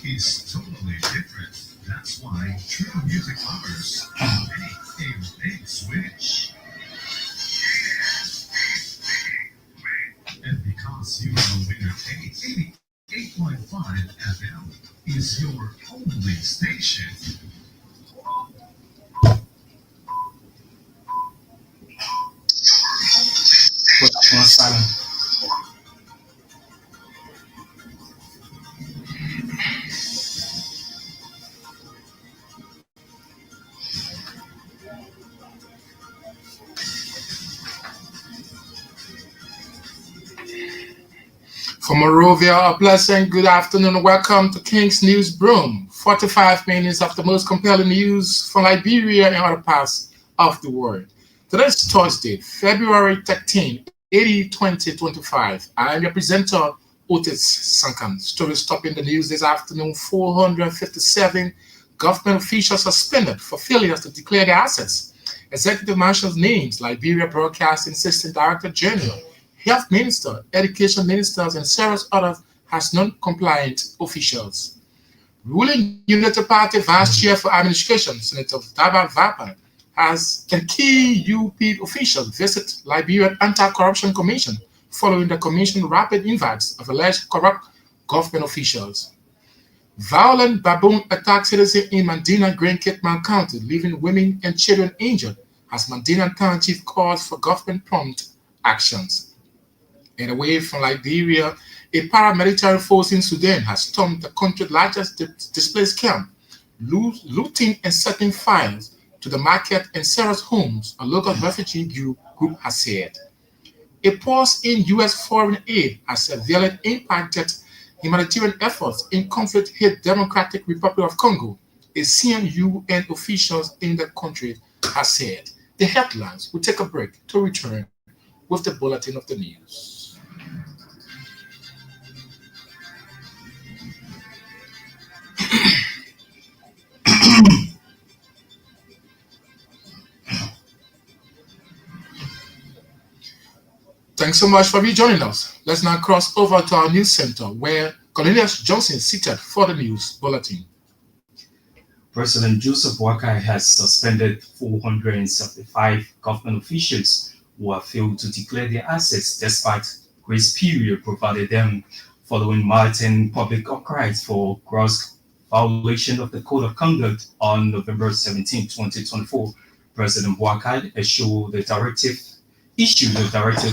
is totally different. That's why true music lovers make a big switch. And because you know winner taste, 88.5 FM is your only station. Put that phone silent. From Morovia, a pleasant good afternoon and welcome to King's News Broom. 45 minutes of the most compelling news from Liberia and other parts of the world. Today is Thursday, February 13, 2025. I am your presenter, Otis Sankan. Stories topping the news this afternoon: 457 government officials suspended for failures to declare their assets. Executive Marshals names Liberia Broadcasting System Director General, Health Minister, Education Ministers, and several others as non-compliant officials. Ruling United Party Vice Chair for Administration, Senator Daba Vapa, has and key UP officials visit Liberia Anti-Corruption Commission following the Commission rapid invites of alleged corrupt government officials. Violent baboon attack citizens in Mandina Grand Kitman County, leaving women and children injured as Mandina Township calls for government prompt actions. And away from Liberia, a paramilitary force in Sudan has stormed the country's largest displaced camp, looting and setting fires to the market and Sarah's homes, a local refugee group has said. A pause in U.S. foreign aid has severely impacted humanitarian efforts in conflict-hit Democratic Republic of Congo, a senior UN officials in the country has said. The headlines will take a break to return with the bulletin of the news. Thanks so much for rejoining us. Let's now cross over to our news center where Cornelius Johnson is seated for the news bulletin. President Joseph Boakai has suspended 475 government officials who have failed to declare their assets despite grace period provided them following Martin public outcries for gross violation of the Code of Conduct on November 17, 2024. President Boakai issued a directive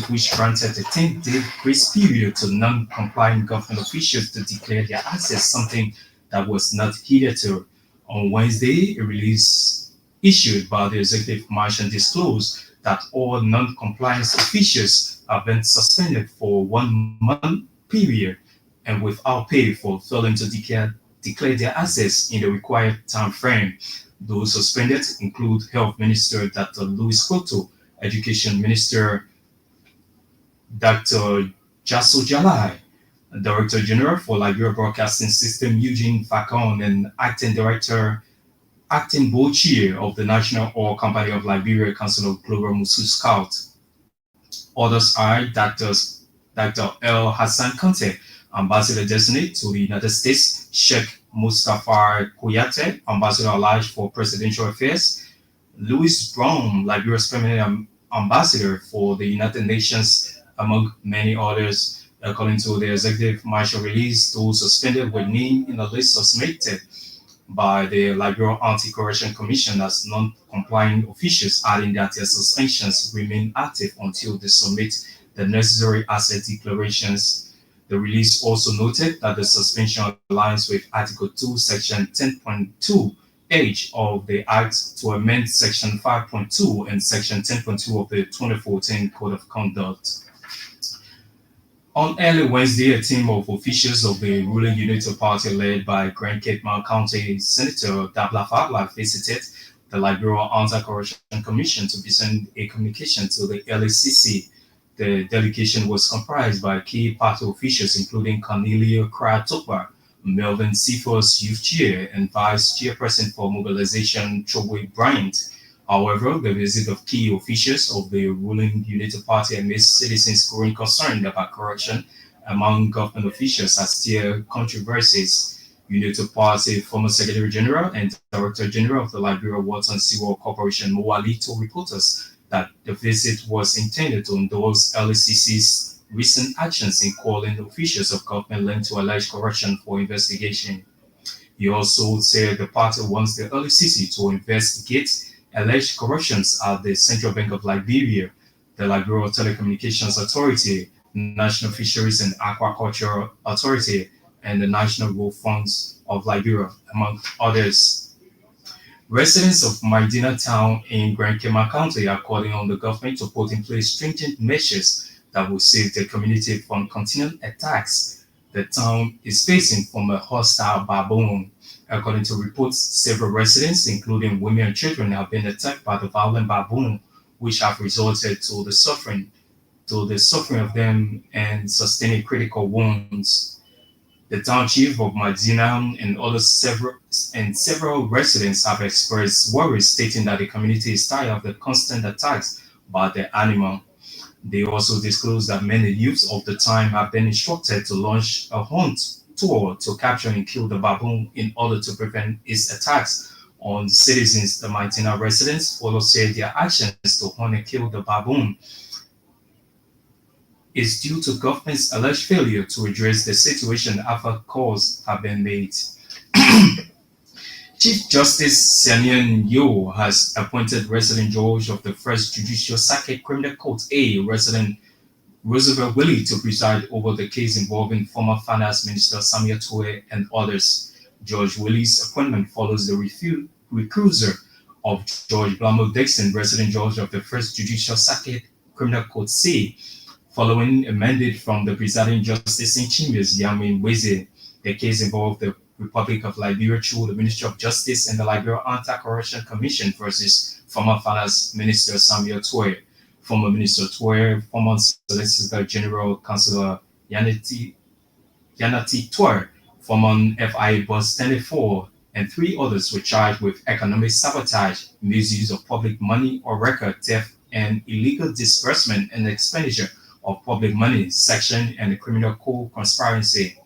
which granted a 10-day grace period to non-compliant government officials to declare their assets, something that was not hitherto. On Wednesday, a release issued by the Executive Marshal disclosed that all non-compliance officials have been suspended for 1 month period and without pay for failing to declare their assets in the required time frame. Those suspended include Health Minister Dr. Louis Koto, Education Minister Dr. Jasso Jalai, Director General for Liberia Broadcasting System Eugene Facon, and Acting Board Chair of the National Oil Company of Liberia, Council of Global Musu Scout. Others are Dr. L. Hassan Kante, Ambassador Designate to the United States, Sheikh Mustafa Koyate, Ambassador Allied for Presidential Affairs, Louis Broom, Liberia's Permanent Ambassador for the United Nations, among many others. According to the Executive Marshal release, those suspended were named in a list submitted by the Liberia Anti-Corruption Commission as non-compliant officials, adding that their suspensions remain active until they submit the necessary asset declarations. The release also noted that the suspension aligns with Article 2, Section 10.2 H of the Act to amend Section 5.2 and Section 10.2 of the 2014 Code of Conduct. On early Wednesday, a team of officials of the ruling Unity Party led by Grand Cape County Senator Dabla Fabla visited the Liberia Anti-Corruption Commission to present a communication to the LACC. The delegation was comprised by key party officials including Cornelius Kratokba, Melvin Sifos, Youth Chair, and Vice Chairperson for Mobilization, Chobwe Bryant. However, the visit of key officials of the ruling Unity Party amidst citizens growing concern about corruption among government officials has stirred controversies. Unity Party former Secretary General and Director General of the Liberia Water and Seawall Corporation, Moali, told reporters that the visit was intended to endorse LCC's recent actions in calling officials of government linked to alleged corruption for investigation. He also said the party wants the LCC to investigate alleged corruptions at the Central Bank of Liberia, the Liberia Telecommunications Authority, National Fisheries and Aquaculture Authority, and the National Road Funds of Liberia, among others. Residents of Medina Town in Grand Kema County are calling on the government to put in place stringent measures that will save the community from continued attacks the town is facing from a hostile baboon. According to reports, several residents, including women and children, have been attacked by the violent baboon, which have resulted to the suffering of them and sustaining critical wounds. The town chief of Medina and several residents have expressed worries, stating that the community is tired of the constant attacks by the animal. They also disclosed that many youths of the time have been instructed to launch a hunt tour to capture and kill the baboon in order to prevent its attacks on citizens. The Medina residents follow said their actions to hunt and kill the baboon is due to government's alleged failure to address the situation after calls have been made. Chief Justice Sankan Yo has appointed resident judge of the First Judicial Circuit Criminal Court A, resident Roosevelt Willie, to preside over the case involving former Finance Minister Samuel Toure and others. Judge Willie's appointment follows the recusal of George Blamo Dixon, resident judge of the First Judicial Circuit Criminal Court C, following a mandate from the presiding justice in Chambers, Yamin Weze. The case involved the Republic of Liberia through the Ministry of Justice and the Liberia Anti-Corruption Commission versus former Finance Minister Samuel Toure, former Minister Toure, former Solicitor General Councillor Yanati Toure, former FIA Boss 24, and three others were charged with economic sabotage, misuse of public money or record theft, and illegal disbursement and expenditure of public money, section and the criminal code conspiracy.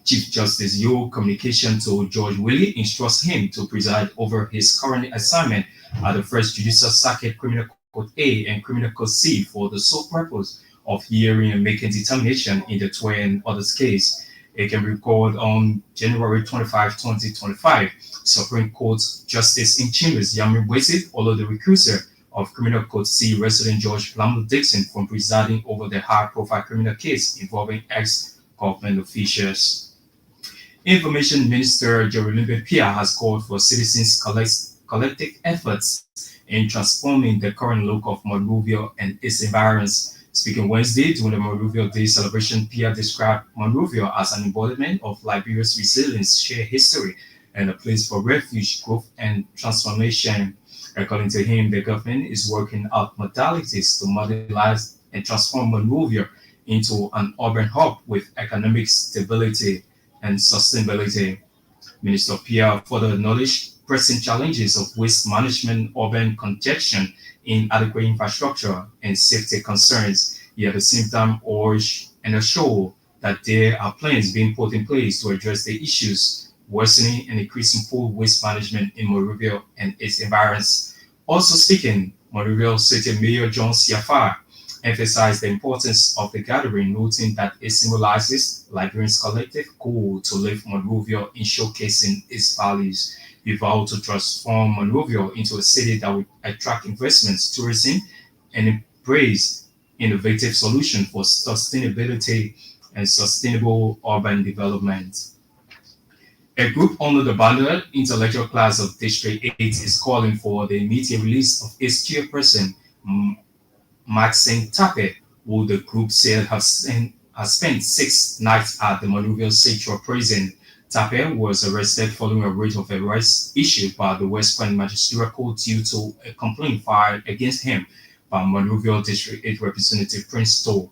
Chief Justice Yo communication to George Willie instructs him to preside over his current assignment at the First Judicial Circuit Criminal Court A and Criminal Court C for the sole purpose of hearing and making determination in the Toure and others case. It can be recalled on January 25, 2025, Supreme Court Justice in Chambers Yamin Weze followed the recusal of Criminal Court C resident George Blamo Dixon from presiding over the high-profile criminal case involving ex-government officials. Information Minister Jeremy Pia has called for citizens' collective efforts in transforming the current look of Monrovia and its environs. Speaking Wednesday during the Monrovia Day celebration, Pia described Monrovia as an embodiment of Liberia's resilience, shared history, and a place for refuge, growth, and transformation. According to him, the government is working out modalities to modernize and transform Monrovia into an urban hub with economic stability and sustainability. Minister Pia further acknowledged pressing challenges of waste management, urban congestion, inadequate infrastructure, and safety concerns. He at the same time urged and assured that there are plans being put in place to address the issues worsening and increasing food waste management in Monrovia and its environs. Also speaking, Monrovia City Mayor John Siafar emphasized the importance of the gathering, noting that it symbolizes Liberians' collective goal to live Monrovia in showcasing its values. He vowed to transform Monrovia into a city that would attract investments, tourism, and embrace innovative solutions for sustainability and sustainable urban development. A group under the banner Intellectual Class of District 8 is calling for the immediate release of its chairperson, Maxine Tape, who the group said has spent 6 nights at the Monrovia Central Prison. Tape was arrested following a writ of arrest issued by the West Point Magistrates Court due to a complaint filed against him by Monrovia District 8 Representative Prince Toll.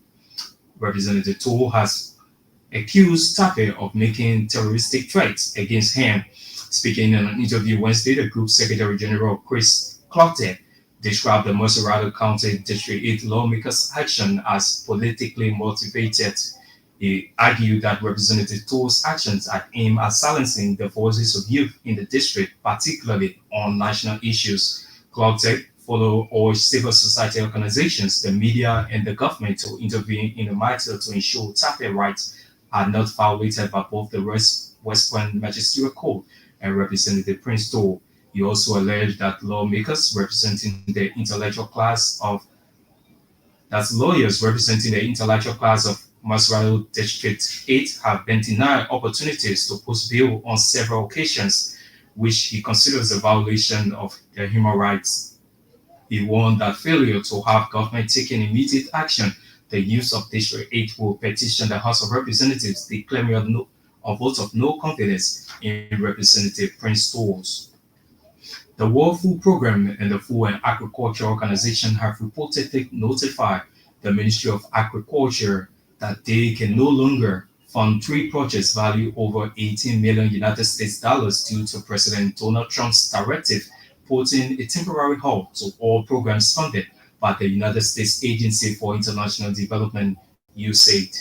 Representative Toll has accused Tape of making terroristic threats against him. Speaking in an interview Wednesday, the group Secretary General Chris Clough described the Mercerado County District 8 lawmakers' action as politically motivated. He argued that Representative To's actions are aimed at silencing the voices of youth in the district, particularly on national issues. Cloudtech follow all civil society organizations, the media, and the government to intervene in the matter to ensure tapir rights are not violated by both the West Point Magisterial Court and Representative Prince To. He also alleged that lawmakers representing the intellectual class of that's lawyers representing the intellectual class of Masrado District 8 have been denied opportunities to post bail on several occasions, which he considers a violation of their human rights. He warned that failure to have government taking immediate action, the youth of District 8 will petition the House of Representatives declaring a vote of no confidence in Representative Prince Tools. The World Food Programme and the Food and Agriculture Organization have reportedly notified the Ministry of Agriculture that they can no longer fund three projects valued over 18 million United States dollars due to President Donald Trump's directive putting a temporary halt to all programs funded by the United States Agency for International Development, USAID.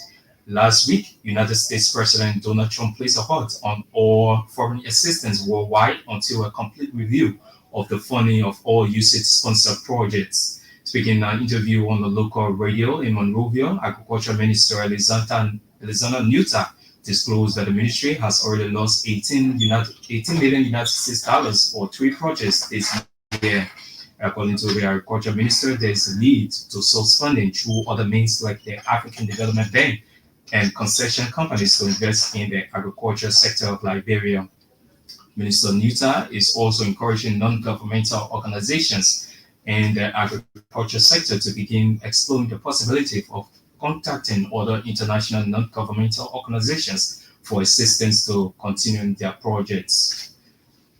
Last week, United States President Donald Trump placed a halt on all foreign assistance worldwide until a complete review of the funding of all USAID-sponsored projects. Speaking in an interview on the local radio in Monrovia, Agriculture Minister Alexander Nuta disclosed that the ministry has already lost 18 million United States dollars for three projects this year. According to the Agriculture Minister, there is a need to source funding through other means like the African Development Bank and concession companies to invest in the agriculture sector of Liberia. Minister Nuta is also encouraging non-governmental organizations in the agriculture sector to begin exploring the possibility of contacting other international non-governmental organizations for assistance to continue their projects.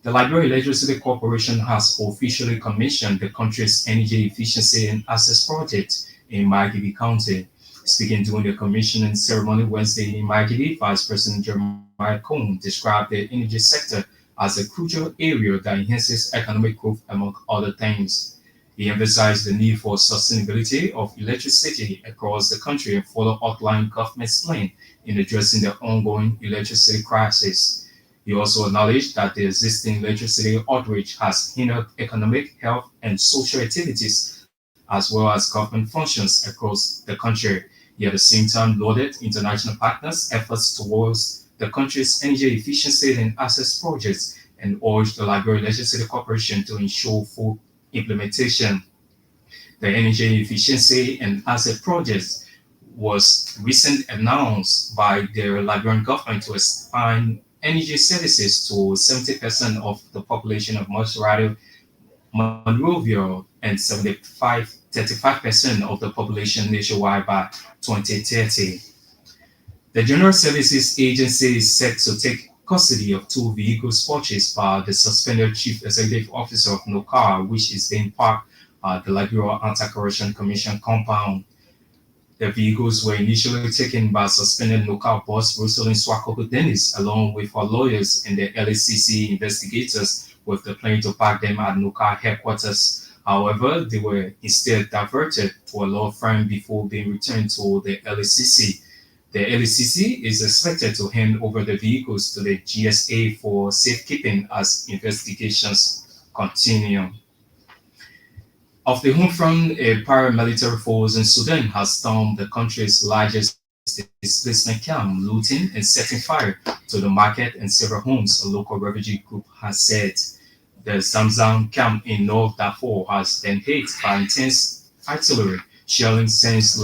The Liberia Electricity Corporation has officially commissioned the country's energy efficiency and access project in Margibi County. Speaking during the commissioning ceremony Wednesday in Margibi, Vice President Jeremiah Cohn described the energy sector as a crucial area that enhances economic growth, among other things. He emphasized the need for sustainability of electricity across the country and further outlined government's plan in addressing the ongoing electricity crisis. He also acknowledged that the existing electricity outreach has hindered economic, health, and social activities, as well as government functions across the country. He at the same time lauded international partners' efforts towards the country's energy efficiency and access projects and urged the Liberia Electricity Corporation to ensure full implementation. The energy efficiency and asset projects was recently announced by the Liberian government to expand energy services to 70% of the population of Monrovia and 35% of the population nationwide by 2030. The General Services Agency is set to take custody of two vehicles purchased by the suspended Chief Executive Officer of NOCAR, which is being parked at the Liberia Anti-Corruption Commission compound. The vehicles were initially taken by suspended NOCAR boss Rosalind Swakoko Dennis, along with her lawyers and the LACC investigators, with the plan to park them at NOCAR headquarters. However, they were instead diverted to a law firm before being returned to the LACC. The LACC is expected to hand over the vehicles to the GSA for safekeeping as investigations continue. Of the home front, a paramilitary force in Sudan has stormed the country's largest displacement camp, looting and setting fire to the market and several homes, a local refugee group has said. The Zamzam camp in North Darfur has been hit by intense artillery shelling since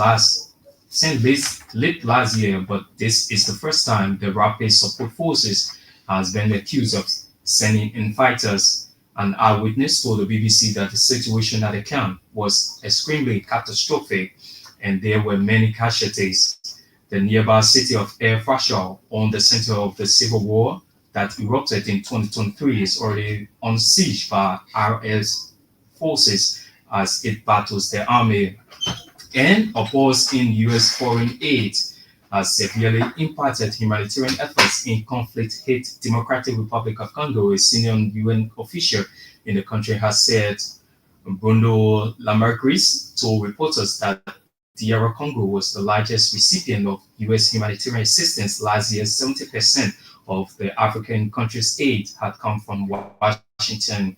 late last year, but this is the first time the Rapid Support Forces has been accused of sending in fighters. An eyewitness told the BBC that the situation at the camp was extremely catastrophic and there were many casualties. The nearby city of El Fasher, on the center of the civil war that erupted in 2023, is already on siege by RS forces as it battles the army. And a pause in U.S. foreign aid has severely impacted humanitarian efforts in conflict-hit Democratic Republic of Congo, a senior UN official in the country has said. Bruno Lamarquis told reporters that DR Congo was the largest recipient of U.S. humanitarian assistance last year. 70% of the African country's aid had come from Washington.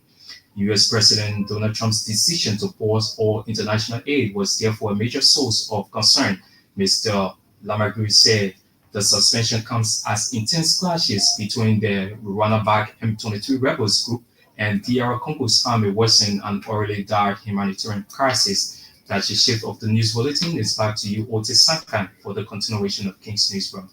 U.S. President Donald Trump's decision to pause all international aid was therefore a major source of concern. Mr. Lamagru said the suspension comes as intense clashes between the Rwanda-backed M23 rebels group and DR Congo's army worsen an already dire humanitarian crisis. That's the shift of the news bulletin. It's back to you, Otis Sankan, for the continuation of King's Newsroom.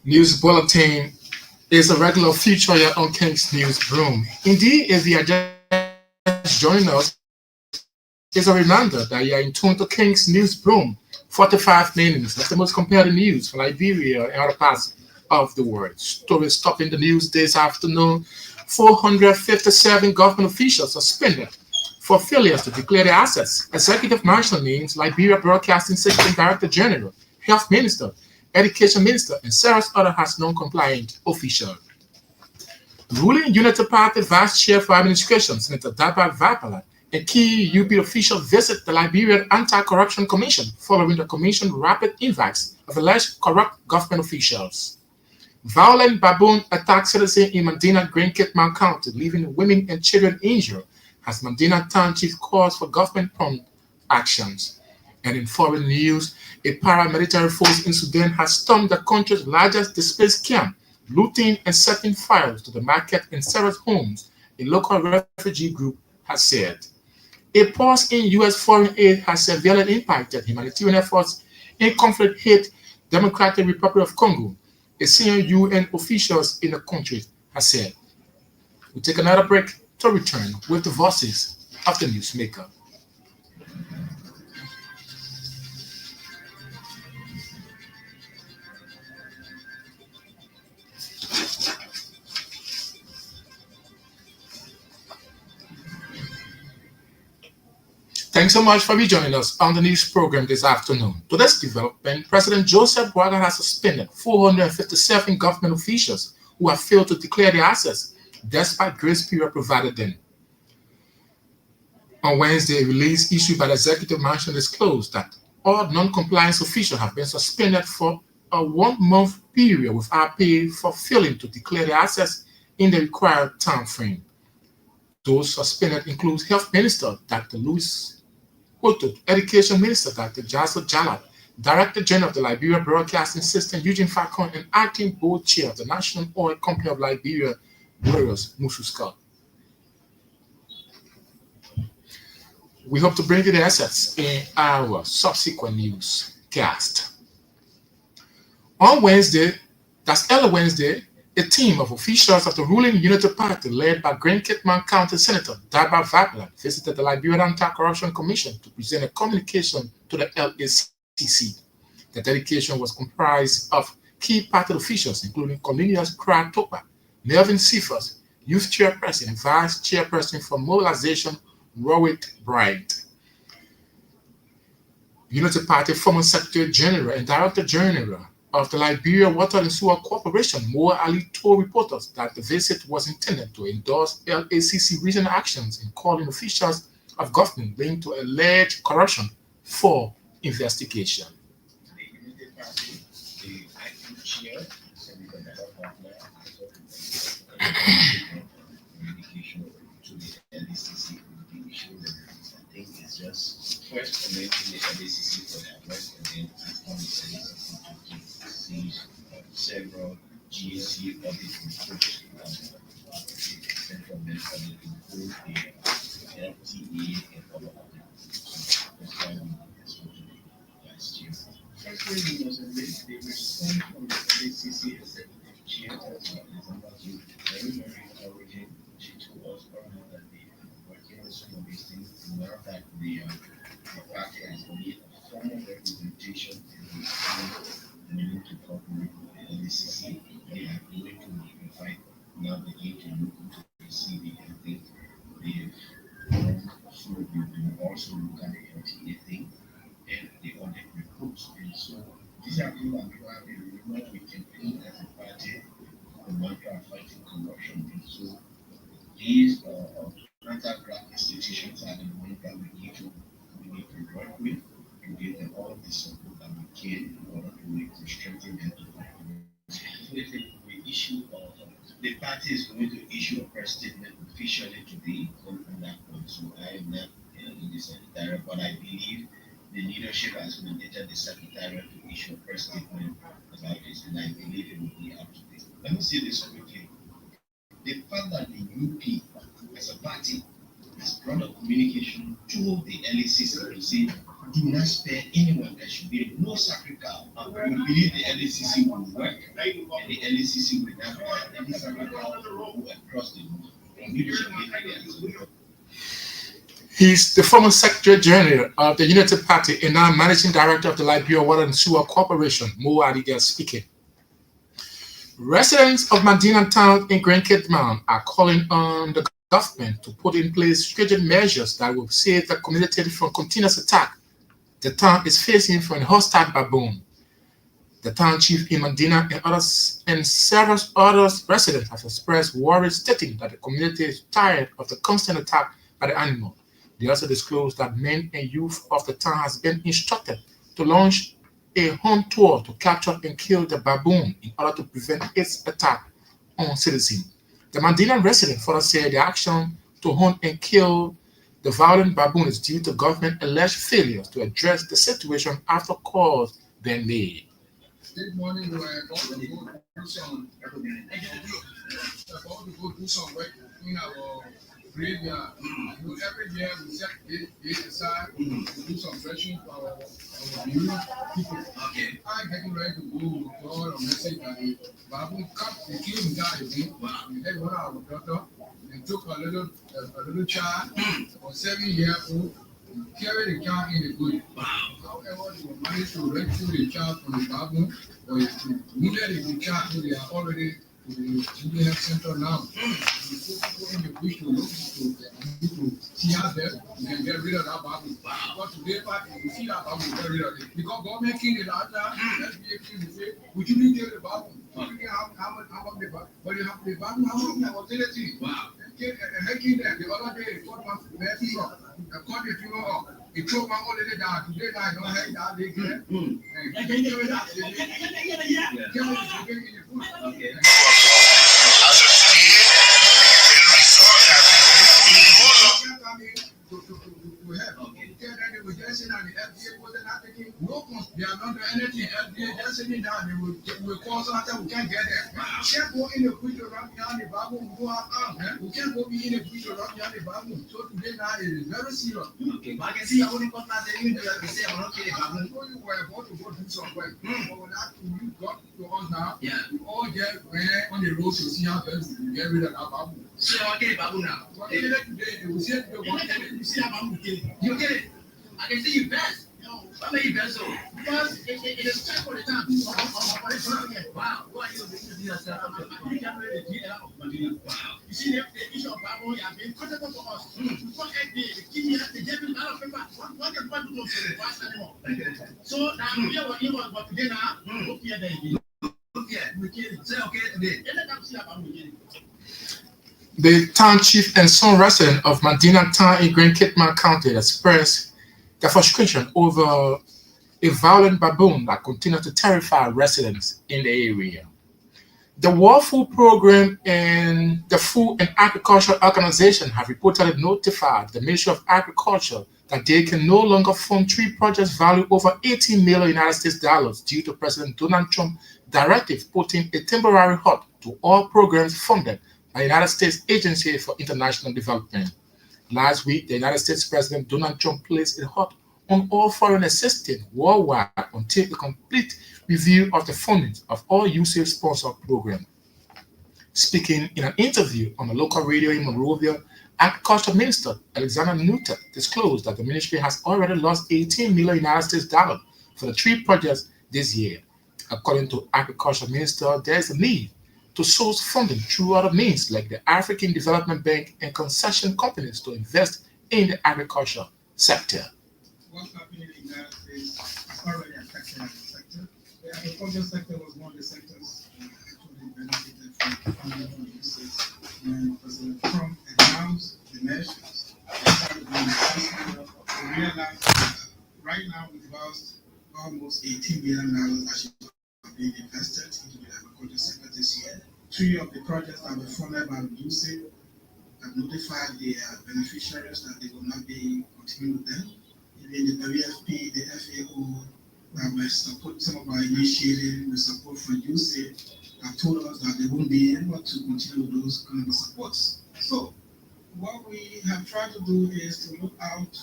News bulletin is a regular feature here on King's News Broom. Indeed, if you are just joining us, it's a reminder that you are in tune to King's News Broom. 45 minutes of the most compelling news from Liberia and other parts of the world. Stories top in the news this afternoon. 457 government officials suspended for failures to declare their assets. Executive Marshal names Liberia Broadcasting System Director General, Health Minister, Education Minister, and several other has non-compliant officials. Ruling Unity Party Vice Chair for Administration, Senator Daba Vapala, and key UP officials visit the Liberian Anti-Corruption Commission following the Commission's rapid invites of alleged corrupt government officials. Violent baboon attacked citizens in Mandina Green Kitman County, leaving women and children injured, as Mandina Township calls for government-prompt actions. And in foreign news, a paramilitary force in Sudan has stormed the country's largest displaced camp, looting and setting fires to the market and several homes, a local refugee group has said. A pause in U.S. foreign aid has severely impacted humanitarian efforts in conflict-hit Democratic Republic of Congo, a senior UN officials in the country has said. We'll take another break to return with the voices of the newsmaker. Thanks so much for rejoining us on the news program this afternoon. To this development, President Joseph Boaga has suspended 457 government officials who have failed to declare their assets, despite grace period provided them. On Wednesday, a release issued by the Executive Mansion disclosed that all non-compliance officials have been suspended for a 1-month period without pay for failing to declare their assets in the required time frame. Those suspended include Health Minister Dr. Louis Oto, Education Minister Dr. Jaso Jalad, Director General of the Liberia Broadcasting System Eugene Falcon, and Acting Board Chair of the National Oil Company of Liberia, Glorious Mususka. We hope to bring you the assets in our subsequent newscast. On Wednesday, that's early Wednesday, a team of officials of the ruling Unity Party led by Green Kitman County Senator Daba Vaplan visited the Liberian Anti-Corruption Commission to present a communication to the LACC. The delegation was comprised of key party officials including Cornelius Topa, Melvin Cephas, Youth Chairperson and Vice Chairperson for Mobilization Warwick Bright. Unity Party former Secretary General and Director General of the Liberia Water and Sewer Corporation, Moa Ali, told reporters that the visit was intended to endorse LACC recent actions in calling officials of government linked to alleged corruption for investigation. The acting chair, Senator Butler, communication to the LACC communication. I think it's just first commenting the LACC for their work and then asking the LACC to see several GAC audit reports the central bank audit include the FTA and other audits. So that's why we spoke to the last year. Actually, the response from the LACC executive chair as well as very, very encouraging. She told us earlier that they are working with some of these things. As a matter of fact, the party has made a formal representation in the meeting to cooperate with the LACC. They are going to invite now the need to look into the CV and think they've so we will also look at the LTA thing and the audit reports. And so these are people who have a lot we can clean as a party Party is going to issue a press statement officially today on that point. So I am not in the secretariat, but I believe the leadership has mandated the secretariat to issue a press statement about this, and I believe it will be up to date. Let me say this quickly. The fact that the UP as a party has brought a communication to the LACC to say, do not spare anyone. There should be no sacred cow. We believe the LACC will work, and the LACC will not have any sacred cow to go across the board. Leadership is He's the former Secretary General of the United Party and now Managing Director of the Liberia Water and Sewer Corporation, Mo Adiga speaking. Residents of Medina Town in Grand Kitman are calling on the government to put in place stringent measures that will save the community from continuous attack the town is facing from a hostile baboon. The town chief in Medina and several other residents have expressed worry, stating that the community is tired of the constant attack by the animal. They also disclosed that men and youth of the town has been instructed to launch a hunt tour to capture and kill the baboon in order to prevent its attack on citizens. The Medina resident further said the action to hunt and kill the violent baboon is due to government alleged failures to address the situation after calls being made. This morning we were about to go do some work in our graveyard. Every year we set days aside to do some threshing for our beautiful people. Okay. I'm getting ready to go call a message that the baboon cut the king died again. We had one of our daughter and took a little child, a 7-year-old, carried the child in the bush. However, they managed to rescue the child from the baboon, or immediately the child, they are already to the children health center now. We put people in the bush to look to see out there, we can get rid of that baboon. But today, we see that baboon, get rid of it. Because government king is out there, SBA king will say, would you need to kill the baboon? So you can have how much the baboon, but you have the baboon, how much the mortality? Wow. And king there, the other day, the court was very strong. The court is up. He took my already down. Today, I don't have that. They get they are not doing anything. FDA just sitting down. They will cause us that we can't get there. We can't go in the bush around behind the baboon. We don't have arms. We can't go in the bush around behind the baboon. So today now it is very serious. Okay, but I can see I only got that. They say I'm not killing baboon. So you were about to go do some work. But when that you got to us now, we all get on the road to see how best we get rid of that baboon. So I get baboon now. But today they will say you see how baboon kill it. You get it? I can see you best. What made you best so? Because it is time for the time. Wow. Why are you doing this yourself? I'm going to get rid of wow. You see, the issue of baboon has been critical for us. Before FDA, the kidney, they gave me a lot of paper. What can one do to the past anymore? So now, we are working on but today now, look here, baby. Look here, we kill it. Say okay today. The town chief and son resident of Medina Town in Grand Kitman County expressed their frustration over a violent baboon that continues to terrify residents in the area. The World Food Program and the Food and Agriculture Organization have reportedly notified the Ministry of Agriculture that they can no longer fund 3 projects valued over $18 million United States dollars due to President Donald Trump's directive putting a temporary halt to all programs funded by the United States Agency for International Development. Last week, the United States President Donald Trump placed a halt on all foreign assistance worldwide until a complete review of the funding of all USAID-sponsored programs. Speaking in an interview on a local radio in Monrovia, Agriculture Minister Alexander Nutter disclosed that the ministry has already lost $18 million United States dollars for the 3 projects this year. According to Agriculture Minister, there is a need to source funding through other means like the African Development Bank and concession companies to invest in the agriculture sector. What's happening in that is already affecting the sector. The agriculture sector was one of the sectors actually benefited from funding from the USAID. When President Trump announced the measures, they started being investment. We realized that right now we've lost almost $18 billion actually being invested into the agriculture sector this year. three of the projects that were funded by USAID have notified the beneficiaries that they will not be continuing with them. Even the WFP, the FAO, that were support some of our initiative with support from USAID have told us that they won't be able to continue with those kind of supports. So what we have tried to do is to look out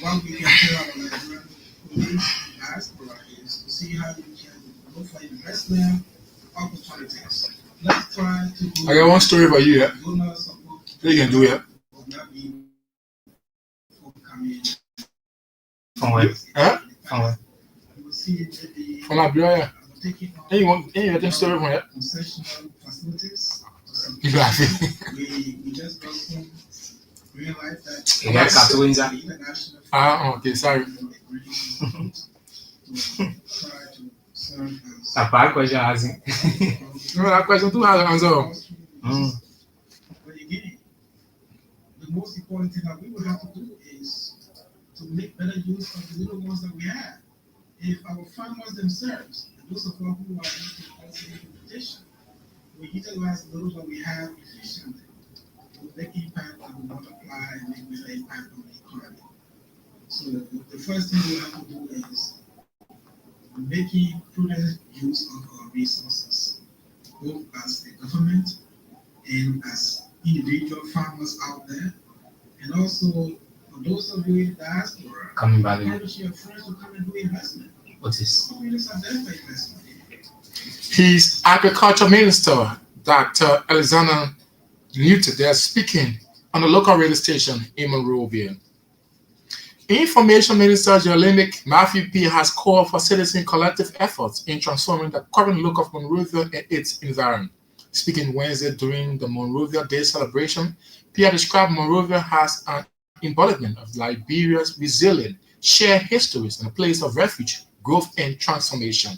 what we can tell our Nigerian police diaspora is to see how we can look for investment opportunities. Let's try to do I got one story for you. Yeah? donor support. You can do it. Will not be forthcoming. From where? Huh? From where? You will see maybe From Liberia. taking on Any story from here? concessional facilities. You laughing? We just got some real life that You got Katuinza? the international Okay, sorry. to try to serve as A bad question asking. No, that question too has an answer. But again, the most important thing that we will have to do is to make better use of the little ones that we have. If our farmers themselves, and those of us who are into implementation, we utilize those that we have efficiently, will make impact that will multiply and make better impact on the economy. So the first thing we have to do is making prudent use of our resources, both as the government and as individual farmers out there, and also for those of you in diaspora, Coming back in. encourage your friends to come and do investment. Otis. Communities are there for investment. His Agriculture Minister, Dr. Alexander Newton, they are speaking on the local radio station in Monrovia. Information Minister Jolinic Matthew P. has called for citizen collective efforts in transforming the current look of Monrovia and its environment. Speaking Wednesday during the Monrovia Day celebration, Pierre described Monrovia as an embodiment of Liberia's resilient, shared histories and a place of refuge, growth, and transformation.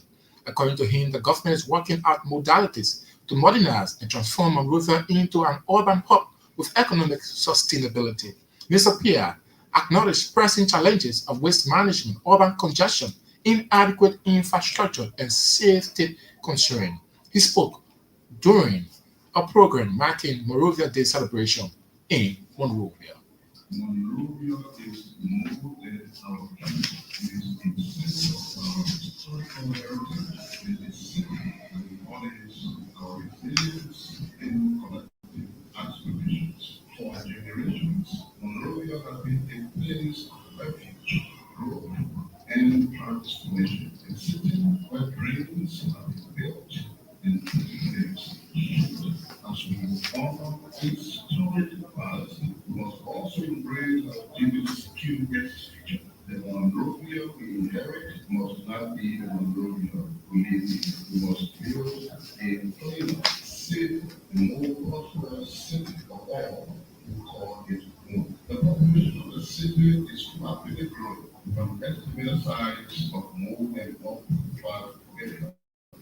According to him, the government is working out modalities to modernize and transform Monrovia into an urban hub with economic sustainability. Mr. Pierre acknowledged pressing challenges of waste management, urban congestion, inadequate infrastructure, and safety concern. He spoke during a program marking Monrovia Day celebration in Monrovia. Monrovia is more than our country. It is the center of our historical heritage. It is the city that embodies our resilience and collective aspirations. For generations, Monrovia has been a place of refuge, growth, and transformation. A city where dreams have been built and dreams shaped. As we honor its historic past, we must also embrace our duties to its future. The Monrovia we inherit must not be the Monrovia we live in. We must build a cleaner, safer, and more prosperous city for all who call it home. The population of the city is rapidly growing from an estimated size of more than 1.5 million.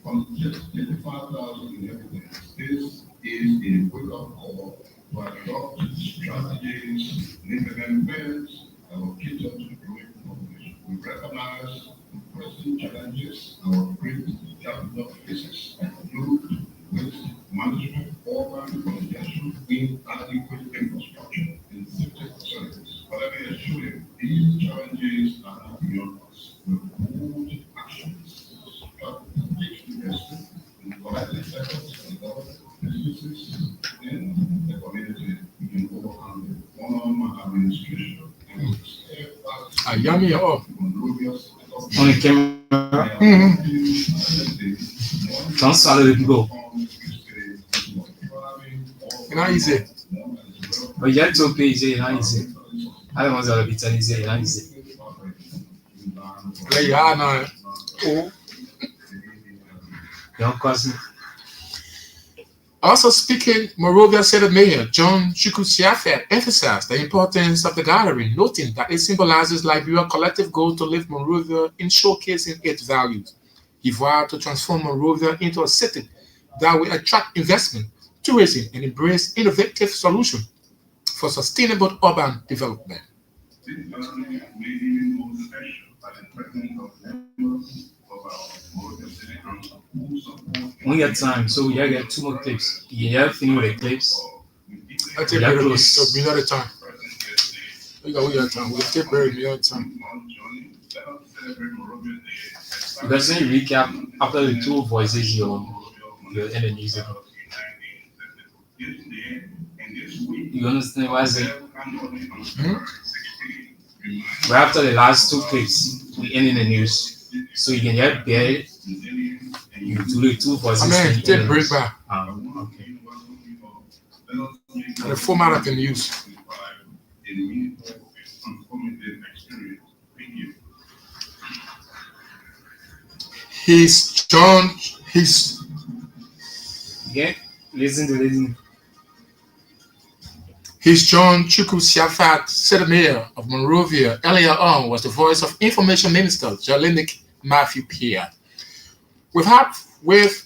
From just 55,000 inhabitants, this is a wake-up call to adopt strategies, implement plans that will cater to the growing population. We recognize the pressing challenges our great capital faces include waste management, urban congestion, inadequate infrastructure, and safety facilities. But let me assure you, these challenges are not beyond us. With bold actions, strategic investment, and collective efforts of government, businesses, and the community, we can overcome the one-on-one administration and steadfast Yummy up. Monrovia's On the camera. Don't swallow the people. You know, easy. But yet to pay easy, not easy. I don't want to be telling easy, not easy. There you are now. Oh. Don't cost me. Also speaking, Monrovia City Mayor John Chukwusiafe emphasized the importance of the gathering, noting that it symbolizes Liberia's collective goal to lift Monrovia in showcasing its values. He vowed to transform Monrovia into a city that will attract investment, tourism, and embrace innovative solutions for sustainable urban development. This gathering may even more special by the presence of members of our Monrovia City Council. who support We got time, so we gotta get two more clips. You have finish with the clips. I take Yeah, very close. so we know the time. We got time. We take very little time. Because when you recap after the two voices, you're in the news. You understand what I say? Hmm? But after the last two clips, we end in the news. So you can get there, you do the two voices. I mean, and you take end the break news. back. Okay. And the format I can use. He's John. He's Yeah, listen. His John Chukwusiafat, Mayor of Monrovia, earlier on was the voice of Information Minister Jalinik Matthew Pierre. With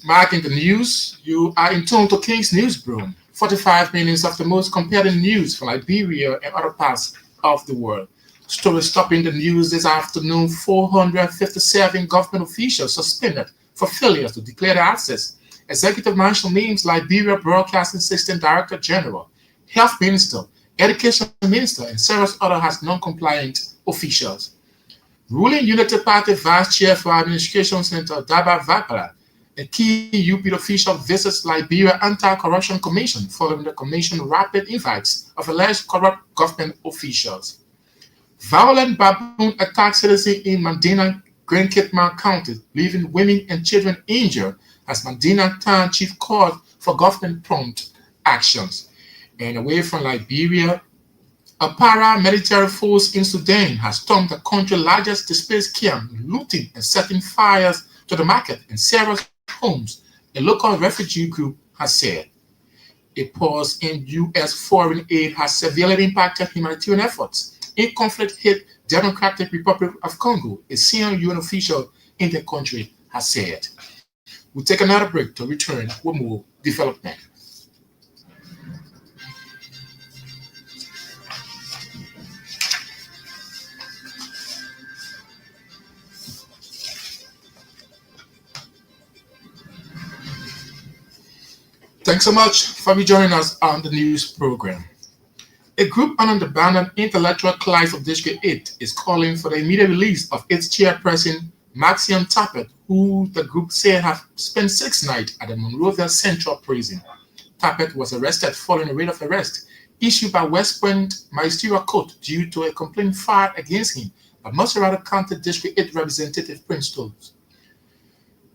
Mark in the news, you are in tune to King's Newsroom, 45 minutes of the most compelling news from Liberia and other parts of the world. Stories topping the news this afternoon: 457 government officials suspended for failure to declare their access. Executive Marshal names Liberia Broadcasting System Director General, Health Minister, Education Minister, and several other has non-compliant officials. Ruling United Party Vice Chair for Administration Senator Daba Vakala, a key UP official, visits Liberia Anti-Corruption Commission following the Commission rapid invites of alleged corrupt government officials. Violent baboon attack citizens in Mandina, Grand Kitman County, leaving women and children injured as Mandina Town Chief called for government prompt actions. And away from Liberia, a paramilitary force in Sudan has stormed the country's largest displaced camp, looting and setting fires to the market and several homes, a local refugee group has said. A pause in U.S. foreign aid has severely impacted humanitarian efforts in conflict-hit Democratic Republic of Congo, a senior UN official in the country has said. We'll take another break to return with more development. Thanks so much for joining us on the news program. A group under the banner Intellectual Clients of District 8 is calling for the immediate release of its chairperson, Maxiam Tappet, who the group said had spent 6 nights at the Monrovia Central Prison. Tappet was arrested following a writ of arrest issued by West Point Magisterial Court due to a complaint filed against him by Montserrat County District 8 Representative Prince Tolles.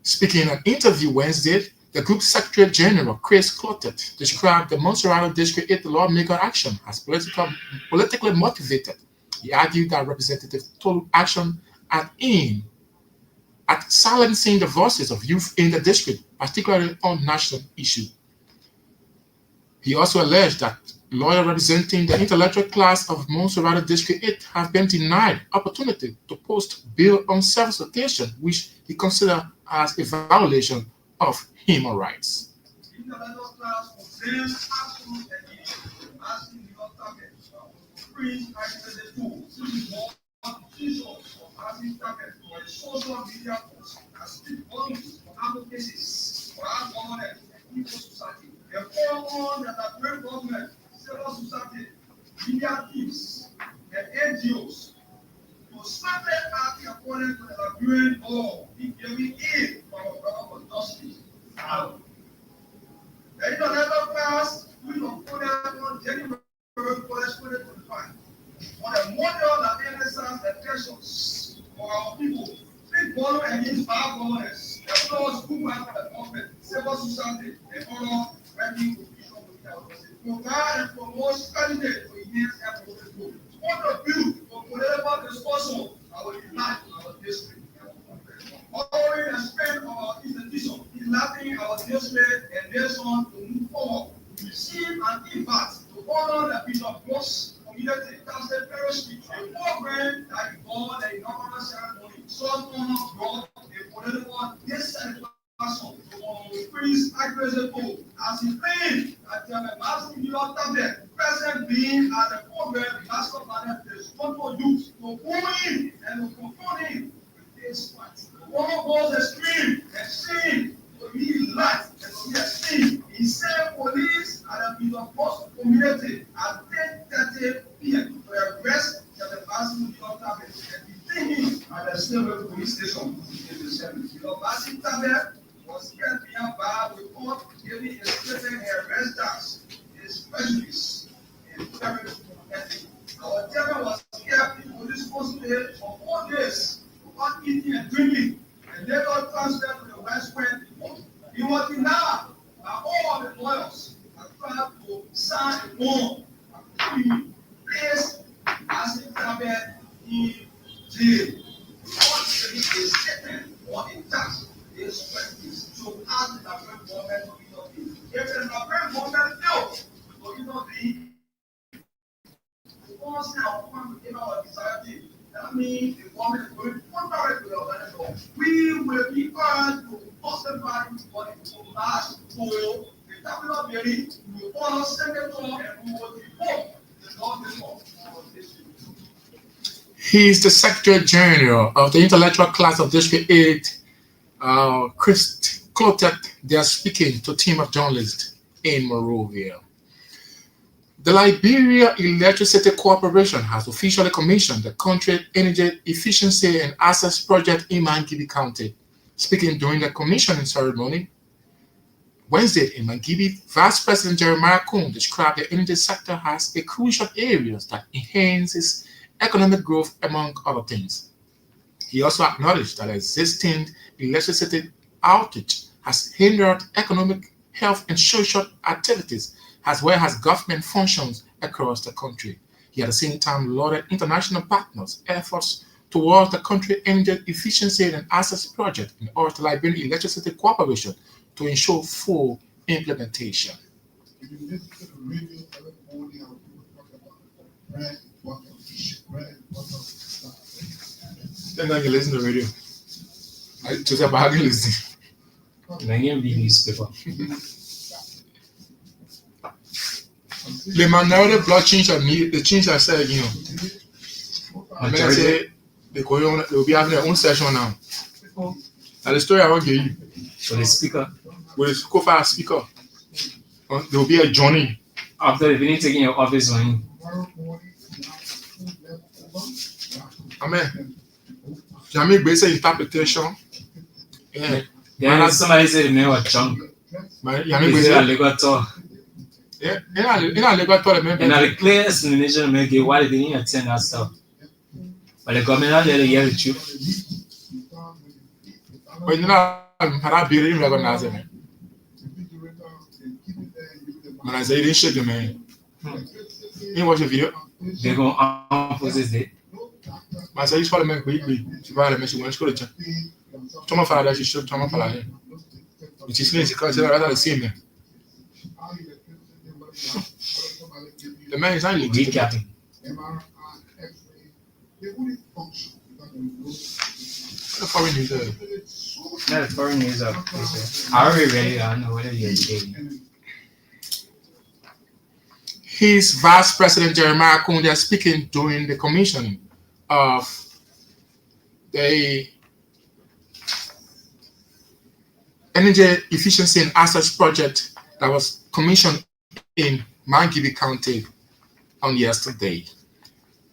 Speaking in an interview Wednesday, the group's Secretary General, Chris Clotet, described the Montserrat District 8 lawmaker action as politically motivated. He argued that Representative Tolles' action aimed at silencing the voices of youth in the district, particularly on national issues. He also alleged that lawyers representing the intellectual class of Montserrat District 8 have been denied opportunity to post bail on several occasions, which he considered as a violation of human rights. Intellectual class condemns absolute asking the targets free access to more Jesus of asking targets for a social media post and speak volumes for advocacies for our government and civil society. Therefore, that the great government, civil society, media teams, and NGOs to separate party according to the Liberian law, in giving aid for our government justice. The intellectual class will put on January corresponding to the fight. On a model that emphasizes the pressures for our people, speak volume against bad governance, the laws who have the government, civil society, and other working officials provide and promote candidates to enhance efforts to grow. Contribute for political discussion, our unite our district. Following and strength of our institution, enabling our district and nation to move forward. We receive an invite to honor the Bishop Ross Community Council Fellowship, a program that involves the inaugural ceremony. Such honor brought a political dissatisfaction to increase accuracy poll as he claimed that the massive million tablet present being at the program in national panel is not used to woo him and to confront him with this fight. One of those extreme and seen tonight, he said police and the post community at 10:30 p.m. to arrest the person who got target and detain him at the Silver Police Station in the 70s. The person target was kept nearby with court giving a statement arrest us, a specialist in terrorist community. Our chairman was kept in police custody for 4 days without eating and drinking, and later transferred to the West Point. He was denied by all the lawyers and tried to sign a bond and be placed as a target in jail. Because there is a statement on the tax, this practice to ask the African government to intervene. If the African government fails to intervene, because now we give our desire thing. That means the government is going to contrary to the organization. We will be urged to justify what is so last for the capital building. We will follow senator and we will report the government of this. He is the Secretary General of the Intellectual Class of District 8, Chris Clotet. They are speaking to a team of journalists in Monrovia. The Liberia Electricity Corporation has officially commissioned the country energy efficiency and access project in Mangibi County. Speaking during the commissioning ceremony Wednesday in Mangibi, Vice President Jeremiah Kuhn described the energy sector as a crucial area that enhances economic growth, among other things. He also acknowledged that existing electricity outage has hindered economic, health, and social activities, as well as government functions across the country. He at the same time lauded international partners' efforts towards the country energy efficiency and access project in order to Liberian Electricity Corporation to ensure full implementation. If you listen to the radio every morning, how people talk about bread, butter, bread, butter, stuff. Then you listen to the radio. I just about to listen. Many of the newspaper. The minority blood change the change I said again. I mean, I say they will be having their own session now. Now the story I want to give you. So the speaker, With the co-fire speaker, there will be a journey. after the finish taking your office on him, Tomorrow morning, food left over. Amen. Jamie basic interpretation. Yeah. then somebody said the man was drunk. Jamie He said, I basic. got talk. Yeah. In a legal tournament. And now the clear explanation make it why they didn't attend that stuff. But the government not let it hear the truth. But you know, I'm not being recognized, man. When I say you didn't shake the man. You watch the video. They gonna unpossess it. I say you follow me quickly. She follow me. She wants to go. Someone follow that. She should. Someone follow him. Which is means she can't say rather the same man. The man is not legit. Recapping. The foreign news. Not the foreign news of this. I already read it. I don't know whether you're educating. His Vice President Jeremiah Kuhn, they are speaking during the commissioning of the energy efficiency and access project that was commissioned in Mangibi County on yesterday.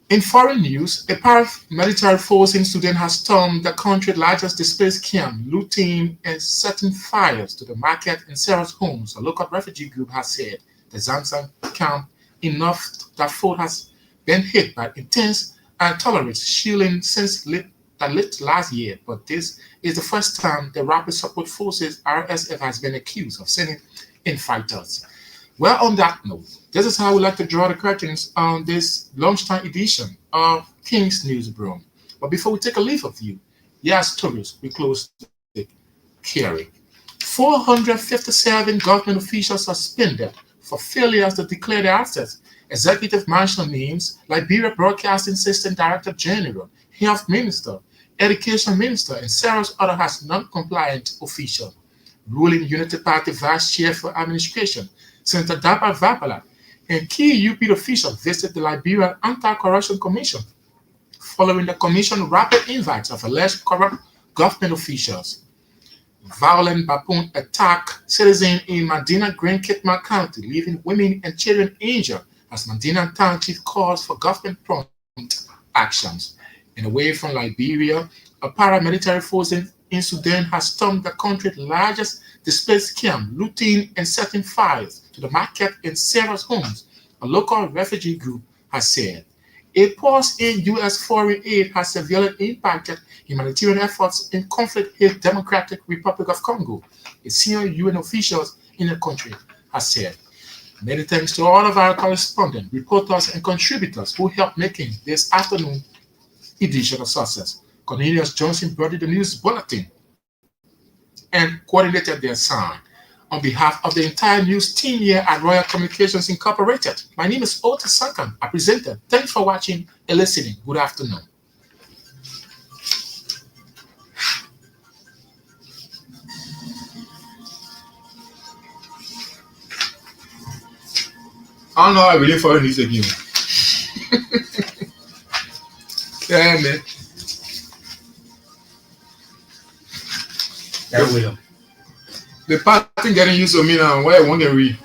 In foreign news, a paramilitary force in Sudan has stormed the country's largest displaced camp, looting and setting fires to the market and several homes. A local refugee group has said the Sankan camp enough that food has been hit by intense and tolerant shelling since late last year, but this is the first time the Rapid Support Forces (RSF) has been accused of sending in fighters. Well, on that note, this is how we like to draw the curtains on this lunchtime edition of King's News Broom. But before we take a leave of you, yes, tourists, we close the carry. 457 government officials suspended for failures to declare their assets. Executive Marshal names Liberia Broadcasting System Director General, Health Minister, Education Minister, and several other has non-compliant officials. Ruling Unity Party Vice Chair for Administration, Senator Dapa Vapala, and key UP officials visited the Liberian Anti-Corruption Commission following the Commission's rapid invites of alleged corrupt government officials. Violent baboon attack citizen in Medina Green Kitma County, leaving women and children injured as Medina Township calls for government prompt actions. And away from Liberia, a paramilitary force in Sudan has stormed the country's largest displaced camp, looting and setting fires to the market and several homes, a local refugee group has said. A pause in U.S. foreign aid has severely impacted humanitarian efforts in conflict-hit Democratic Republic of Congo, a senior UN official in the country has said. Many thanks to all of our correspondents, reporters, and contributors who helped making this afternoon edition a success. Cornelius Johnson brought you the news bulletin and coordinated their sound. On behalf of the entire news team here at Royal Communications Incorporated, my name is Otis Sankan, a presenter. Thanks for watching and listening. Good afternoon. I don't know. I really follow news again. Yeah, man. That will. The pattern getting used to me now. Why I won't get read?